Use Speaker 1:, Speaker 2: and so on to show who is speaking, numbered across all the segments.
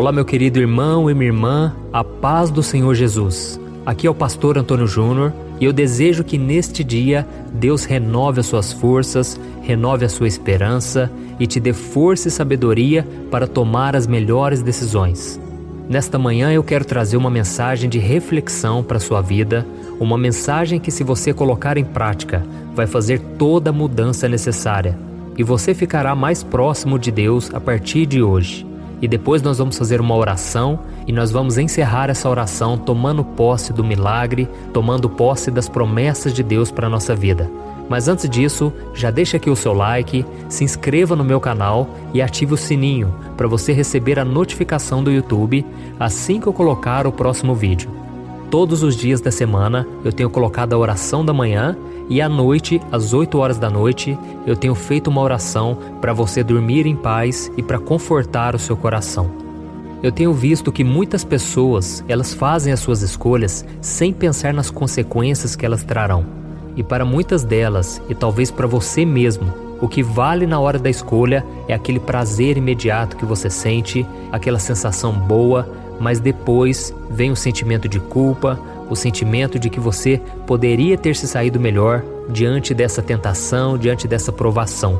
Speaker 1: Olá, meu querido irmão e minha irmã, a paz do Senhor Jesus. Aqui é o pastor Antônio Júnior e eu desejo que neste dia Deus renove as suas forças, renove a sua esperança e te dê força e sabedoria para tomar as melhores decisões. Nesta manhã eu quero trazer uma mensagem de reflexão para a sua vida, uma mensagem que, se você colocar em prática, vai fazer toda a mudança necessária e você ficará mais próximo de Deus a partir de hoje. E depois nós vamos fazer uma oração e nós vamos encerrar essa oração tomando posse do milagre, tomando posse das promessas de Deus para a nossa vida. Mas antes disso, já deixa aqui o seu like, se inscreva no meu canal e ative o sininho para você receber a notificação do YouTube assim que eu colocar o próximo vídeo. Todos os dias da semana eu tenho colocado a oração da manhã e à noite, às 8 horas da noite, eu tenho feito uma oração para você dormir em paz e para confortar o seu coração. Eu tenho visto que muitas pessoas, elas fazem as suas escolhas sem pensar nas consequências que elas trarão. E para muitas delas, e talvez para você mesmo, o que vale na hora da escolha é aquele prazer imediato que você sente, aquela sensação boa, mas depois vem o sentimento de culpa, o sentimento de que você poderia ter se saído melhor diante dessa tentação, diante dessa provação.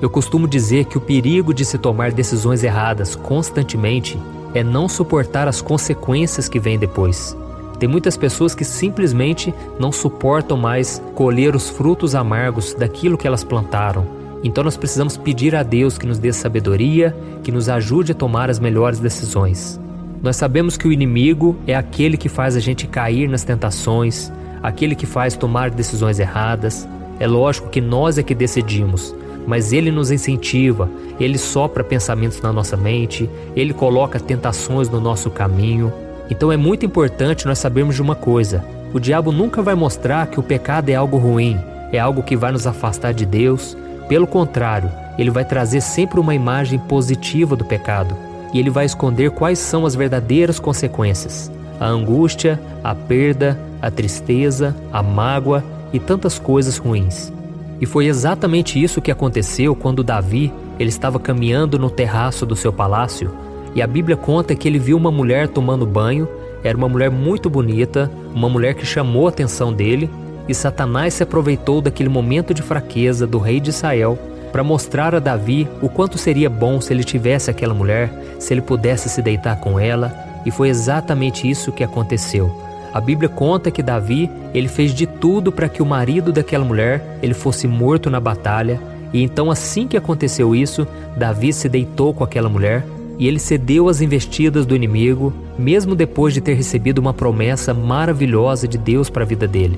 Speaker 1: Eu costumo dizer que o perigo de se tomar decisões erradas constantemente é não suportar as consequências que vêm depois. Tem muitas pessoas que simplesmente não suportam mais colher os frutos amargos daquilo que elas plantaram. Então nós precisamos pedir a Deus que nos dê sabedoria, que nos ajude a tomar as melhores decisões. Nós sabemos que o inimigo é aquele que faz a gente cair nas tentações, aquele que faz tomar decisões erradas. É lógico que nós é que decidimos, mas ele nos incentiva, ele sopra pensamentos na nossa mente, ele coloca tentações no nosso caminho. Então é muito importante nós sabermos de uma coisa: o diabo nunca vai mostrar que o pecado é algo ruim, é algo que vai nos afastar de Deus. Pelo contrário, ele vai trazer sempre uma imagem positiva do pecado. E ele vai esconder quais são as verdadeiras consequências: a angústia, a perda, a tristeza, a mágoa e tantas coisas ruins. E foi exatamente isso que aconteceu quando Davi ele estava caminhando no terraço do seu palácio, e a Bíblia conta que ele viu uma mulher tomando banho. Era uma mulher muito bonita, uma mulher que chamou a atenção dele, e Satanás se aproveitou daquele momento de fraqueza do rei de Israel para mostrar a Davi o quanto seria bom se ele tivesse aquela mulher, se ele pudesse se deitar com ela, e foi exatamente isso que aconteceu. A Bíblia conta que Davi, ele fez de tudo para que o marido daquela mulher, ele fosse morto na batalha, e então assim que aconteceu isso, Davi se deitou com aquela mulher, e ele cedeu às investidas do inimigo, mesmo depois de ter recebido uma promessa maravilhosa de Deus para a vida dele.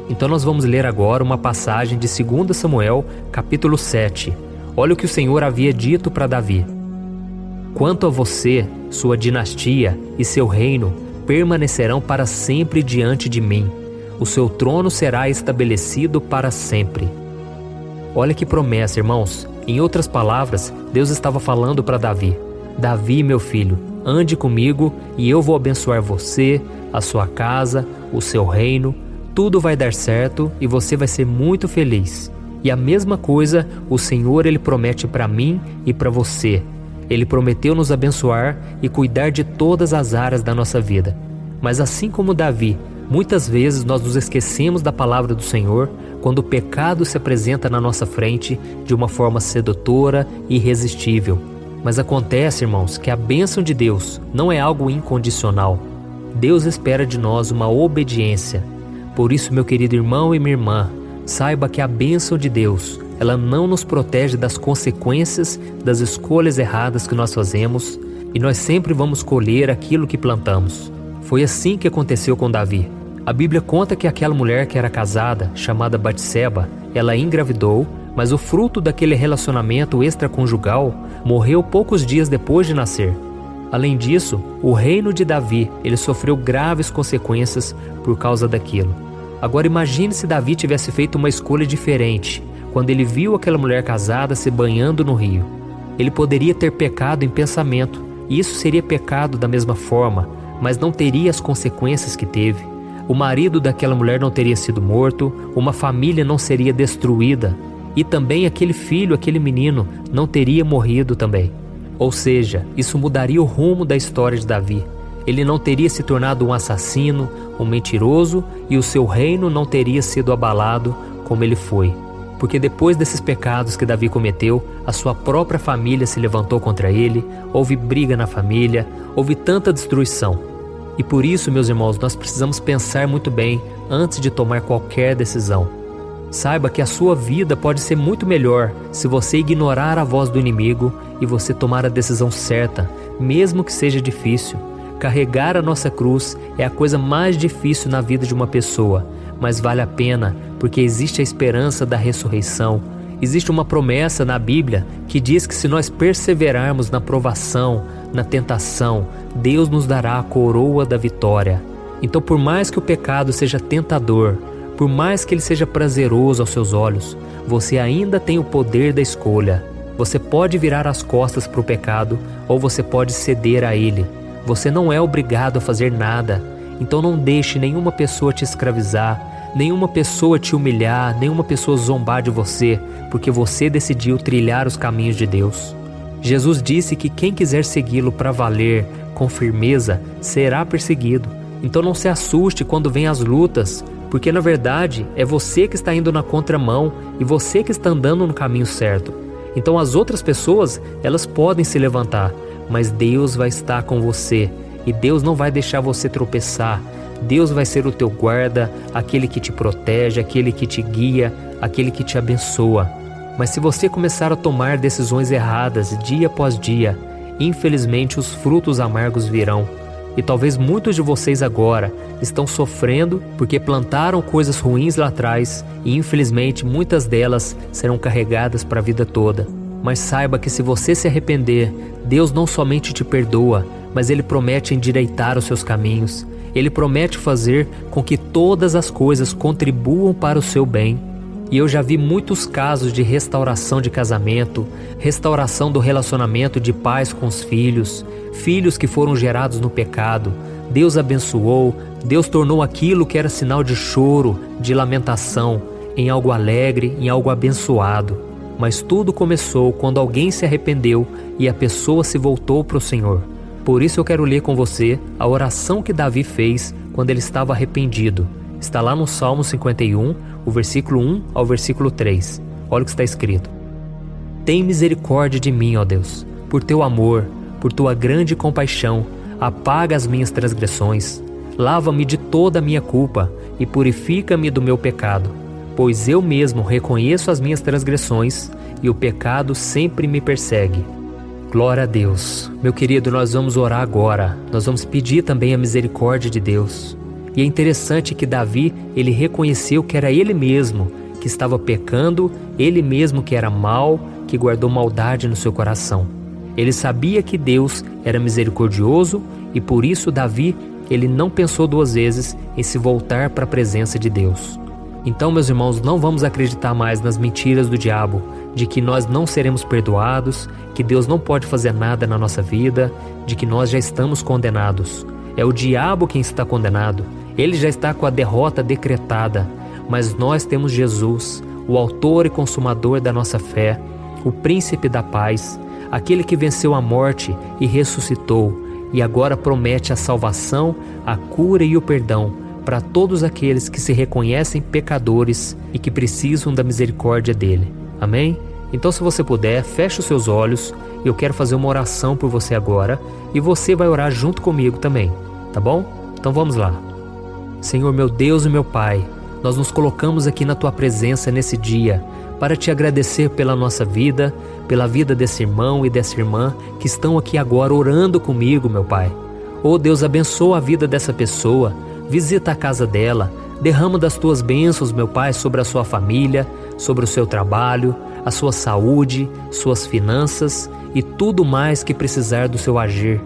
Speaker 1: Então nós vamos ler agora uma passagem de 2 Samuel, capítulo 7. Olha o que o Senhor havia dito para Davi. Quanto a você, sua dinastia e seu reino permanecerão para sempre diante de mim. O seu trono será estabelecido para sempre. Olha que promessa, irmãos. Em outras palavras, Deus estava falando para Davi: Davi, meu filho, ande comigo e eu vou abençoar você, a sua casa, o seu reino. Tudo vai dar certo e você vai ser muito feliz. E a mesma coisa o Senhor ele promete para mim e para você. Ele prometeu nos abençoar e cuidar de todas as áreas da nossa vida. Mas assim como Davi, muitas vezes nós nos esquecemos da palavra do Senhor quando o pecado se apresenta na nossa frente de uma forma sedutora e irresistível. Mas acontece, irmãos, que a bênção de Deus não é algo incondicional. Deus espera de nós uma obediência. Por isso, meu querido irmão e minha irmã, saiba que a bênção de Deus, ela não nos protege das consequências das escolhas erradas que nós fazemos, e nós sempre vamos colher aquilo que plantamos. Foi assim que aconteceu com Davi. A Bíblia conta que aquela mulher que era casada, chamada Batseba, ela engravidou, mas o fruto daquele relacionamento extraconjugal morreu poucos dias depois de nascer. Além disso, o reino de Davi, ele sofreu graves consequências por causa daquilo. Agora imagine se Davi tivesse feito uma escolha diferente, quando ele viu aquela mulher casada se banhando no rio. Ele poderia ter pecado em pensamento, e isso seria pecado da mesma forma, mas não teria as consequências que teve. O marido daquela mulher não teria sido morto, uma família não seria destruída, e também aquele filho, aquele menino, não teria morrido também. Ou seja, isso mudaria o rumo da história de Davi. Ele não teria se tornado um assassino, um mentiroso, e o seu reino não teria sido abalado como ele foi. Porque depois desses pecados que Davi cometeu, a sua própria família se levantou contra ele, houve briga na família, houve tanta destruição. E por isso, meus irmãos, nós precisamos pensar muito bem antes de tomar qualquer decisão. Saiba que a sua vida pode ser muito melhor se você ignorar a voz do inimigo e você tomar a decisão certa, mesmo que seja difícil. Carregar a nossa cruz é a coisa mais difícil na vida de uma pessoa, mas vale a pena porque existe a esperança da ressurreição. Existe uma promessa na Bíblia que diz que se nós perseverarmos na provação, na tentação, Deus nos dará a coroa da vitória. Então, por mais que o pecado seja tentador, por mais que ele seja prazeroso aos seus olhos, você ainda tem o poder da escolha. Você pode virar as costas para o pecado ou você pode ceder a ele. Você não é obrigado a fazer nada, então não deixe nenhuma pessoa te escravizar, nenhuma pessoa te humilhar, nenhuma pessoa zombar de você, porque você decidiu trilhar os caminhos de Deus. Jesus disse que quem quiser segui-lo para valer, com firmeza, será perseguido. Então não se assuste quando vêm as lutas, porque na verdade é você que está indo na contramão e você que está andando no caminho certo. Então as outras pessoas, elas podem se levantar, mas Deus vai estar com você e Deus não vai deixar você tropeçar. Deus vai ser o teu guarda, aquele que te protege, aquele que te guia, aquele que te abençoa. Mas se você começar a tomar decisões erradas dia após dia, infelizmente os frutos amargos virão. E talvez muitos de vocês agora estão sofrendo porque plantaram coisas ruins lá atrás e infelizmente muitas delas serão carregadas para a vida toda. Mas saiba que se você se arrepender, Deus não somente te perdoa, mas Ele promete endireitar os seus caminhos. Ele promete fazer com que todas as coisas contribuam para o seu bem. E eu já vi muitos casos de restauração de casamento, restauração do relacionamento de pais com os filhos, filhos que foram gerados no pecado. Deus abençoou, Deus tornou aquilo que era sinal de choro, de lamentação, em algo alegre, em algo abençoado. Mas tudo começou quando alguém se arrependeu e a pessoa se voltou para o Senhor. Por isso eu quero ler com você a oração que Davi fez quando ele estava arrependido. Está lá no Salmo 51, o versículo 1 ao versículo 3. Olha o que está escrito. Tem misericórdia de mim, ó Deus, por teu amor, por tua grande compaixão, apaga as minhas transgressões. Lava-me de toda a minha culpa e purifica-me do meu pecado, pois eu mesmo reconheço as minhas transgressões e o pecado sempre me persegue. Glória a Deus. Meu querido, nós vamos orar agora. Nós vamos pedir também a misericórdia de Deus. E é interessante que Davi, ele reconheceu que era ele mesmo que estava pecando, ele mesmo que era mau, que guardou maldade no seu coração. Ele sabia que Deus era misericordioso e por isso Davi, ele não pensou duas vezes em se voltar para a presença de Deus. Então, meus irmãos, não vamos acreditar mais nas mentiras do diabo, de que nós não seremos perdoados, que Deus não pode fazer nada na nossa vida, de que nós já estamos condenados. É o diabo quem está condenado. Ele já está com a derrota decretada, mas nós temos Jesus, o autor e consumador da nossa fé, o príncipe da paz, aquele que venceu a morte e ressuscitou, e agora promete a salvação, a cura e o perdão para todos aqueles que se reconhecem pecadores e que precisam da misericórdia dele. Amém? Então, se você puder, feche os seus olhos. Eu quero fazer uma oração por você agora e você vai orar junto comigo também, tá bom? Então vamos lá. Senhor, meu Deus e meu Pai, nós nos colocamos aqui na Tua presença nesse dia para Te agradecer pela nossa vida, pela vida desse irmão e dessa irmã que estão aqui agora orando comigo, meu Pai. Oh Deus, abençoa a vida dessa pessoa, visita a casa dela, derrama das Tuas bênçãos, meu Pai, sobre a sua família, sobre o seu trabalho, a sua saúde, suas finanças e tudo mais que precisar do seu agir.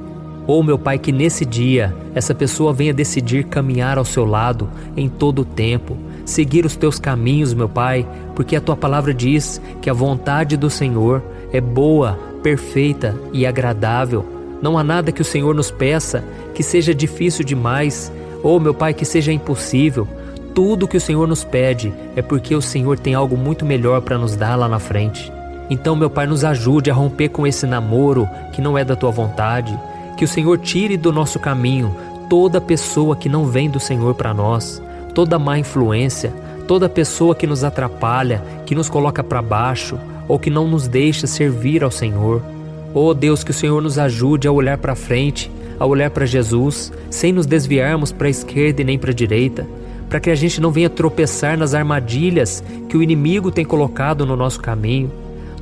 Speaker 1: Oh, meu Pai, que nesse dia essa pessoa venha decidir caminhar ao seu lado em todo o tempo, seguir os Teus caminhos, meu Pai, porque a Tua palavra diz que a vontade do Senhor é boa, perfeita e agradável. Não há nada que o Senhor nos peça que seja difícil demais, ou, meu Pai, que seja impossível. Tudo que o Senhor nos pede é porque o Senhor tem algo muito melhor para nos dar lá na frente. Então, meu Pai, nos ajude a romper com esse namoro que não é da Tua vontade. Que o Senhor tire do nosso caminho toda pessoa que não vem do Senhor para nós, toda má influência, toda pessoa que nos atrapalha, que nos coloca para baixo ou que não nos deixa servir ao Senhor. Oh Deus, que o Senhor nos ajude a olhar para frente, a olhar para Jesus, sem nos desviarmos para a esquerda e nem para a direita, para que a gente não venha tropeçar nas armadilhas que o inimigo tem colocado no nosso caminho.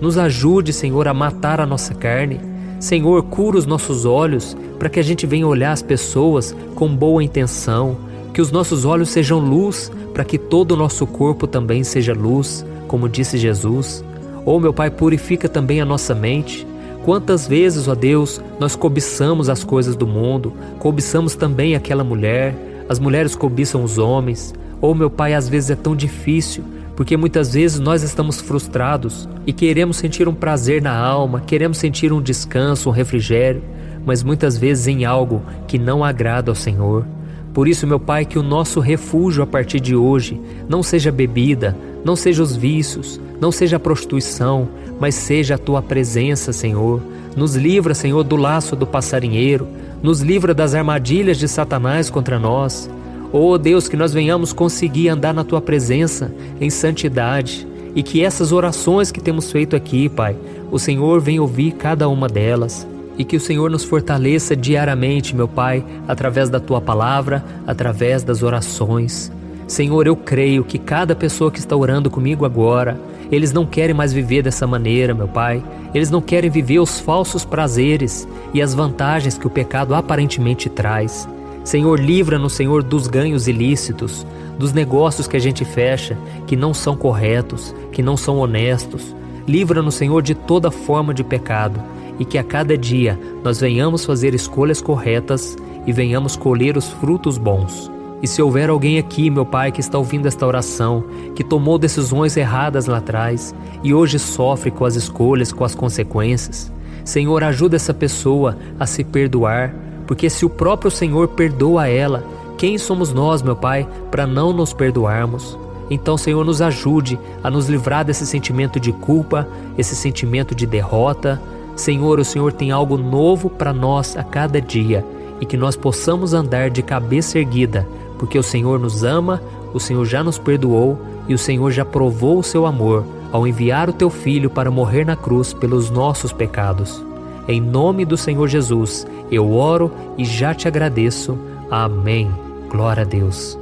Speaker 1: Nos ajude, Senhor, a matar a nossa carne. Senhor, cura os nossos olhos para que a gente venha olhar as pessoas com boa intenção, que os nossos olhos sejam luz para que todo o nosso corpo também seja luz, como disse Jesus. Oh, meu Pai, purifica também a nossa mente. Quantas vezes, ó Deus, nós cobiçamos as coisas do mundo, cobiçamos também aquela mulher, as mulheres cobiçam os homens. Oh, meu Pai, às vezes é tão difícil, porque muitas vezes nós estamos frustrados e queremos sentir um prazer na alma, queremos sentir um descanso, um refrigério, mas muitas vezes em algo que não agrada ao Senhor. Por isso, meu Pai, que o nosso refúgio a partir de hoje não seja a bebida, não seja os vícios, não seja a prostituição, mas seja a Tua presença, Senhor. Nos livra, Senhor, do laço do passarinheiro, nos livra das armadilhas de Satanás contra nós. Oh Deus, que nós venhamos conseguir andar na Tua presença em santidade e que essas orações que temos feito aqui, Pai, o Senhor venha ouvir cada uma delas. E que o Senhor nos fortaleça diariamente, meu Pai, através da Tua palavra, através das orações. Senhor, eu creio que cada pessoa que está orando comigo agora, eles não querem mais viver dessa maneira, meu Pai. Eles não querem viver os falsos prazeres e as vantagens que o pecado aparentemente traz. Senhor, livra-nos, Senhor, dos ganhos ilícitos, dos negócios que a gente fecha, que não são corretos, que não são honestos. Livra-nos, Senhor, de toda forma de pecado. E que a cada dia nós venhamos fazer escolhas corretas e venhamos colher os frutos bons. E se houver alguém aqui, meu Pai, que está ouvindo esta oração, que tomou decisões erradas lá atrás e hoje sofre com as escolhas, com as consequências, Senhor, ajuda essa pessoa a se perdoar, porque se o próprio Senhor perdoa ela, quem somos nós, meu Pai, para não nos perdoarmos? Então, Senhor, nos ajude a nos livrar desse sentimento de culpa, esse sentimento de derrota. Senhor, o Senhor tem algo novo para nós a cada dia e que nós possamos andar de cabeça erguida, porque o Senhor nos ama, o Senhor já nos perdoou e o Senhor já provou o seu amor ao enviar o Teu Filho para morrer na cruz pelos nossos pecados. Em nome do Senhor Jesus, eu oro e já te agradeço. Amém. Glória a Deus.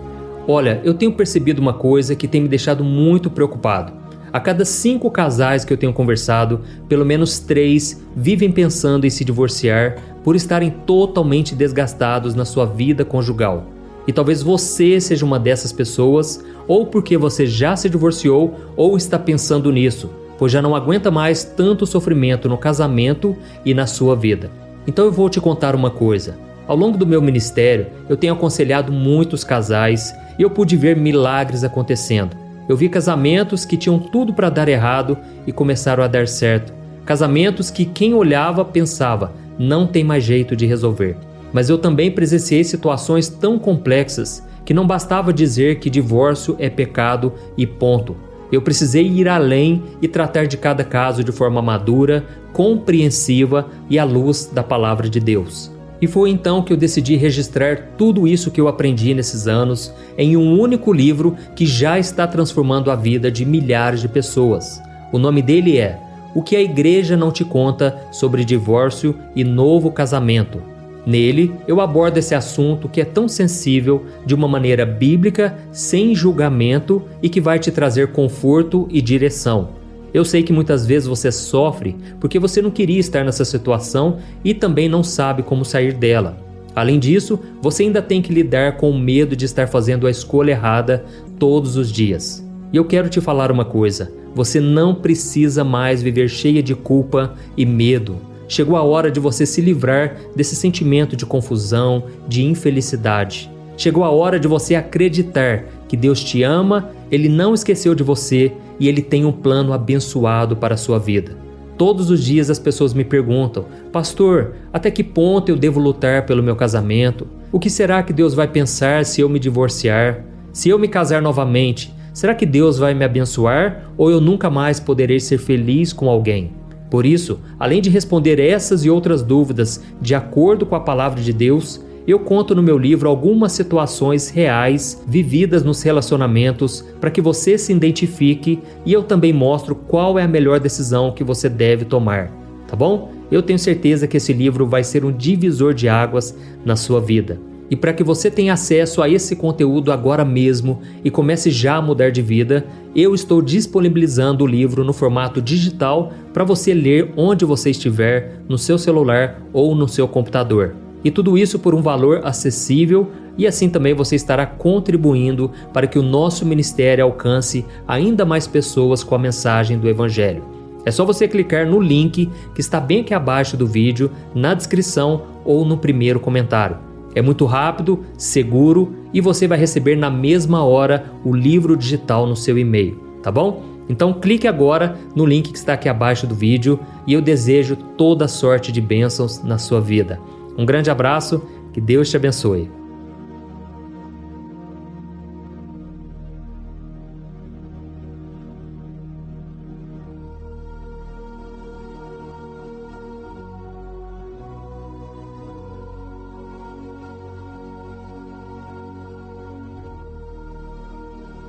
Speaker 1: Olha, eu tenho percebido uma coisa que tem me deixado muito preocupado. A cada 5 casais que eu tenho conversado, pelo menos 3 vivem pensando em se divorciar por estarem totalmente desgastados na sua vida conjugal. E talvez você seja uma dessas pessoas, ou porque você já se divorciou ou está pensando nisso, pois já não aguenta mais tanto sofrimento no casamento e na sua vida. Então eu vou te contar uma coisa. Ao longo do meu ministério, eu tenho aconselhado muitos casais e eu pude ver milagres acontecendo. Eu vi casamentos que tinham tudo para dar errado e começaram a dar certo. Casamentos que quem olhava pensava, não tem mais jeito de resolver. Mas eu também presenciei situações tão complexas que não bastava dizer que divórcio é pecado e ponto. Eu precisei ir além e tratar de cada caso de forma madura, compreensiva e à luz da palavra de Deus. E foi então que eu decidi registrar tudo isso que eu aprendi nesses anos em um único livro que já está transformando a vida de milhares de pessoas. O nome dele é O que a Igreja Não Te Conta sobre Divórcio e Novo Casamento. Nele, eu abordo esse assunto que é tão sensível de uma maneira bíblica, sem julgamento e que vai te trazer conforto e direção. Eu sei que muitas vezes você sofre porque você não queria estar nessa situação e também não sabe como sair dela. Além disso, você ainda tem que lidar com o medo de estar fazendo a escolha errada todos os dias. E eu quero te falar uma coisa, você não precisa mais viver cheia de culpa e medo. Chegou a hora de você se livrar desse sentimento de confusão, de infelicidade. Chegou a hora de você acreditar que Deus te ama, Ele não esqueceu de você e Ele tem um plano abençoado para a sua vida. Todos os dias as pessoas me perguntam, pastor, até que ponto eu devo lutar pelo meu casamento? O que será que Deus vai pensar se eu me divorciar? Se eu me casar novamente, Será que Deus vai me abençoar ou eu nunca mais poderei ser feliz com alguém? Por isso, além de responder essas e outras dúvidas de acordo com a palavra de Deus, eu conto no meu livro algumas situações reais vividas nos relacionamentos para que você se identifique, e eu também mostro qual é a melhor decisão que você deve tomar, tá bom? Eu tenho certeza que esse livro vai ser um divisor de águas na sua vida. E para que você tenha acesso a esse conteúdo agora mesmo e comece já a mudar de vida, eu estou disponibilizando o livro no formato digital para você ler onde você estiver, no seu celular ou no seu computador. E tudo isso por um valor acessível, e assim também você estará contribuindo para que o nosso ministério alcance ainda mais pessoas com a mensagem do Evangelho. É só você clicar no link que está bem aqui abaixo do vídeo, na descrição ou no primeiro comentário. É muito rápido, seguro e você vai receber na mesma hora o livro digital no seu e-mail, tá bom? Então clique agora no link que está aqui abaixo do vídeo e eu desejo toda sorte de bênçãos na sua vida. Um grande abraço, que Deus te abençoe.